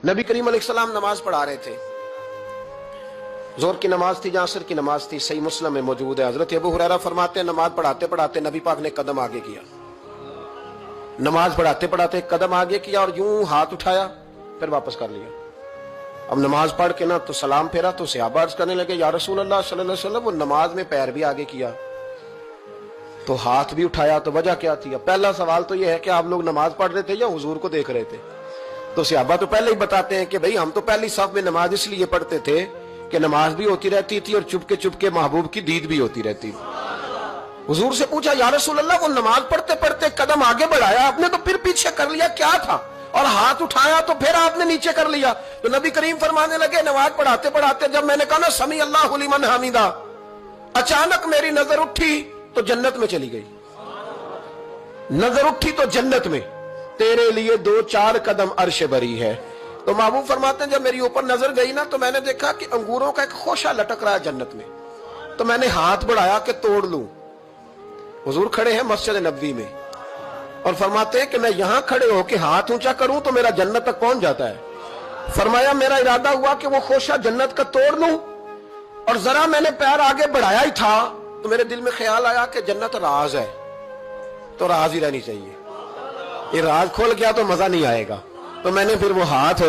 नबी करीम अलैहिस्सलाम नमाज पढ़ा रहे थे। जोर की नमाज थी, असर की नमाज थी। सही मुस्लिम में मौजूद है। हजरत अबू हुरैरा फरमाते हैं नमाज पढ़ाते पढ़ाते नबी पाक ने कदम आगे किया। नमाज पढ़ाते पढ़ाते कदम आगे किया और यूं हाथ उठाया, फिर वापस कर लिया। अब नमाज पढ़ के ना तो सलाम फेरा तो सहाबा अर्ज करने लगे, या रसूल अल्लाह सल्लल्लाहु अलैहि वसल्लम, वो नमाज में पैर भी आगे किया तो हाथ भी उठाया, तो वजह क्या थी? पहला सवाल तो यह है कि आप लोग नमाज पढ़ रहे थे या हुजूर को देख रहे थे? तो सहाबा तो पहले ही बताते हैं कि भाई हम तो पहली साफ में नमाज इसलिए पढ़ते थे कि नमाज भी होती रहती थी और चुपके चुपके महबूब की दीद भी होती रहती थी। हुजूर से पूछा, या रसूल अल्लाह, वो नमाज पढ़ते पढ़ते कदम आगे बढ़ाया आपने तो फिर पीछे कर लिया, क्या था? और हाथ उठाया तो फिर आपने नीचे कर लिया। तो नबी करीम फरमाने लगे, नमाज पढ़ाते पढ़ाते जब मैंने कहा ना समी अल्लाहु लिमन हमीदा, अचानक मेरी नजर उठी तो जन्नत में चली गई। नजर उठी तो जन्नत में, तेरे लिए 2-4 कदम अर्श बरी है। तो महबूब फरमाते हैं जब मेरी ऊपर नजर गई ना तो मैंने देखा कि अंगूरों का एक खोशा लटक रहा है जन्नत में। तो मैंने हाथ बढ़ाया कि तोड़ लूं। हुजूर खड़े हैं मस्जिद नबवी में और फरमाते हैं कि मैं यहां खड़े होकर हाथ ऊंचा करूं तो मेरा जन्नत तक पहुंच जाता है। फरमाया मेरा इरादा हुआ कि वो खोशा जन्नत का तोड़ लूं और जरा मैंने पैर आगे बढ़ाया ही था तो मेरे दिल में ख्याल आया कि जन्नत राज है, तो राज ही रहनी चाहिए। ये राज खोल गया तो मजा नहीं आएगा। तो मैंने फिर वो हाथ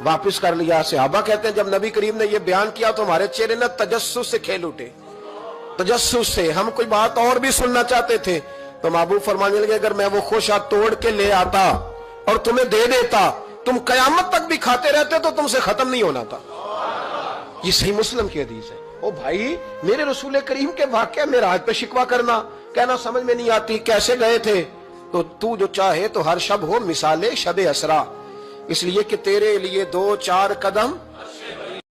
वापस कर लिया। सहाबा कहते हैं जब नबी करीम ने ये बयान किया तो हमारे चेहरे ने तजस्सुस से खेल उठे। तजस्सुस से हम कोई बात और भी सुनना चाहते थे। तो महबूब फरमाने लगे, अगर मैं वो खोशा तोड़ के ले आता और तुम्हें दे देता, तुम कयामत तक भी खाते रहते तो तुमसे खत्म नहीं होना था। ये सही मुस्लिम की हदीस है। ओ भाई, मेरे रसूल करीम के वाक़या मेराज पे शिकवा करना, कहना समझ में नहीं आती कैसे गए थे। तो तू जो चाहे तो हर शब हो मिसाले शब असरा, इसलिए कि तेरे लिए 2-4 कदम